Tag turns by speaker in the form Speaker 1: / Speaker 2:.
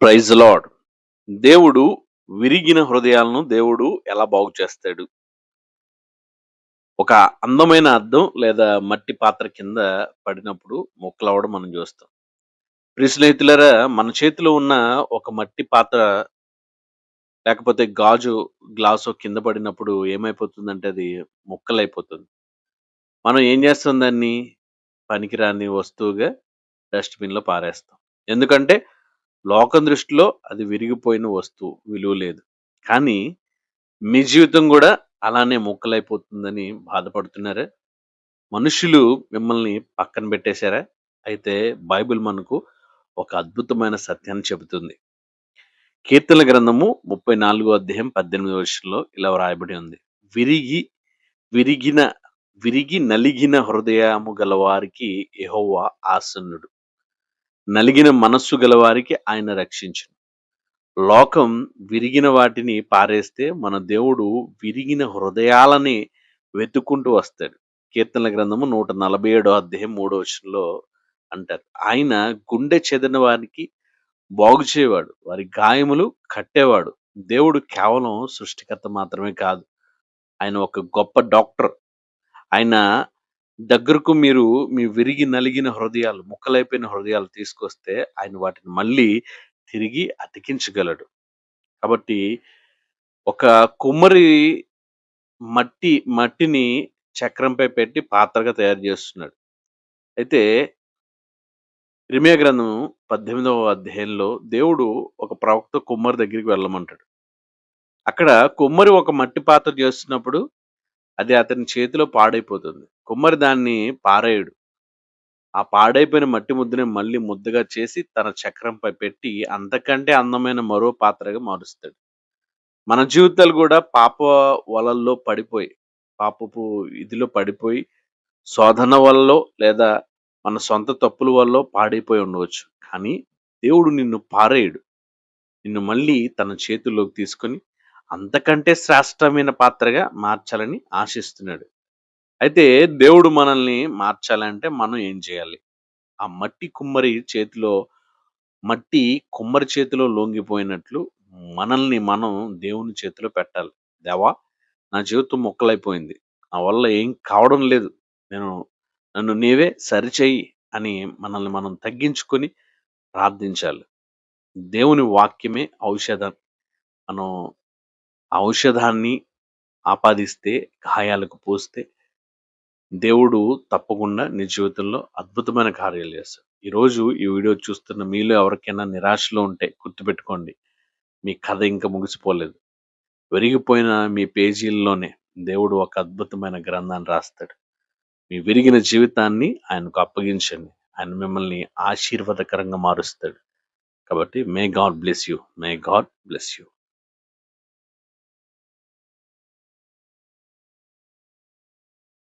Speaker 1: Praise lord. దేవుడు విరిగిన హృదయాలను దేవుడు ఎలా బాగు చేస్తాడు? ఒక అందమైన అద్దం లేదా మట్టి పాత్ర కింద పడినప్పుడు ముక్కలవ్వడం మనం చూస్తాం. ప్రియ స్నేహితులారా, మన చేతిలో ఉన్న ఒక మట్టి పాత్ర లేకపోతే గాజు గ్లాసో కింద పడినప్పుడు ఏమైపోతుందంటే అది ముక్కలైపోతుంది. మనం ఏం చేస్తాం దాన్ని? పనికిరాని వస్తువుగా డస్ట్‌బిన్‌లో పారేస్తాం. ఎందుకంటే లోకం దృష్టిలో అది విరిగిపోయిన వస్తువు. విలువ లేదు. కానీ మీ జీవితం గూడా అలానే ముక్కలైపోతుందని బాధపడుతున్నారా? మనుషులు మిమ్మల్ని పక్కన పెట్టేశారా? అయితే బైబిల్ మనకు ఒక అద్భుతమైన సత్యాన్ని చెబుతుంది. కీర్తనల గ్రంథము 34 అధ్యాయం 18 వచనంలో ఇలా వ్రాయబడి ఉంది. విరిగి విరిగిన విరిగి నలిగిన హృదయము గలవారికి యెహోవా ఆసన్నుడు. నలిగిన మనస్సు గలవారికి ఆయన రక్షించును. లోకం విరిగిన వాటిని పారేస్తే, మన దేవుడు విరిగిన హృదయాలని వెతుక్కుంటూ వస్తాడు. కీర్తనల గ్రంథము 147 అధ్యాయం 3 వచనంలో అంటారు. ఆయన గుండె చెదిరిన వారికి బాగు చేయవాడు. వారి గాయములు కట్టేవాడు. దేవుడు కేవలం సృష్టికర్త మాత్రమే కాదు. ఆయన ఒక గొప్ప డాక్టర్. ఆయన దగ్గరకు మీరు మీ విరిగి నలిగిన హృదయాలు, ముక్కలైపోయిన హృదయాలు తీసుకొస్తే, ఆయన వాటిని మళ్ళీ తిరిగి అతికించగలడు. కాబట్టి ఒక కుమ్మరి మట్టిని చక్రంపై పెట్టి పాత్రగా తయారు చేస్తున్నాడు. అయితే ఇర్మీయా గ్రంథం 18వ అధ్యాయంలో దేవుడు ఒక ప్రవక్త కుమ్మరి దగ్గరికి వెళ్ళమంటాడు. అక్కడ కుమ్మరి ఒక మట్టి పాత్ర చేస్తున్నప్పుడు అది అతని చేతిలో పాడైపోతుంది. కుమ్మరి దాన్ని పారేయడు. ఆ పాడైపోయిన మట్టి ముద్దని మళ్ళీ ముద్దగా చేసి తన చక్రంపై పెట్టి అంతకంటే అందమైన మరో పాత్రగా మారుస్తాడు. మన జీవితాలు గూడా వలల్లో పడిపోయి, పాపపు ఇదిలో పడిపోయి, శోధన వల్లో లేదా మన సొంత తప్పుల వల్లో పాడైపోయి ఉండవచ్చు. కానీ దేవుడు నిన్ను పారేయడు. నిన్ను మళ్ళీ తన చేతుల్లోకి తీసుకొని అంతకంటే శ్రేష్టమైన పాత్రగా మార్చాలని ఆశిస్తున్నాడు. అయితే దేవుడు మనల్ని మార్చాలంటే మనం ఏం చేయాలి? ఆ మట్టి కుమ్మరి చేతిలో లొంగిపోయినట్లు మనల్ని మనం దేవుని చేతిలో పెట్టాలి. దేవా! నా జీవితం ముక్కలైపోయింది. నా వల్ల ఏం కావడం లేదు. నేను నన్ను నీవే సరిచెయ్యి అని మనల్ని మనం తగ్గించుకొని ప్రార్థించాలి. దేవుని వాక్యమే ఔషధం. మనం ఆ ఔషధాన్ని ఆపాదిస్తే, గాయాలకు పూస్తే దేవుడు తప్పకుండా నీ జీవితంలో అద్భుతమైన కార్యాలు చేస్తాడు. ఈరోజు ఈ వీడియో చూస్తున్న మీలో ఎవరికైనా నిరాశలో ఉంటే గుర్తుపెట్టుకోండి. మీ కథ ఇంకా ముగిసిపోలేదు. విరిగిపోయిన మీ పేజీల్లోనే దేవుడు ఒక అద్భుతమైన గ్రంథాన్ని రాస్తాడు. మీ విరిగిన జీవితాన్ని ఆయనకు అప్పగించండి. ఆయన మిమ్మల్ని ఆశీర్వాదకరంగా మారుస్తాడు. కాబట్టి may God bless you. May God bless you.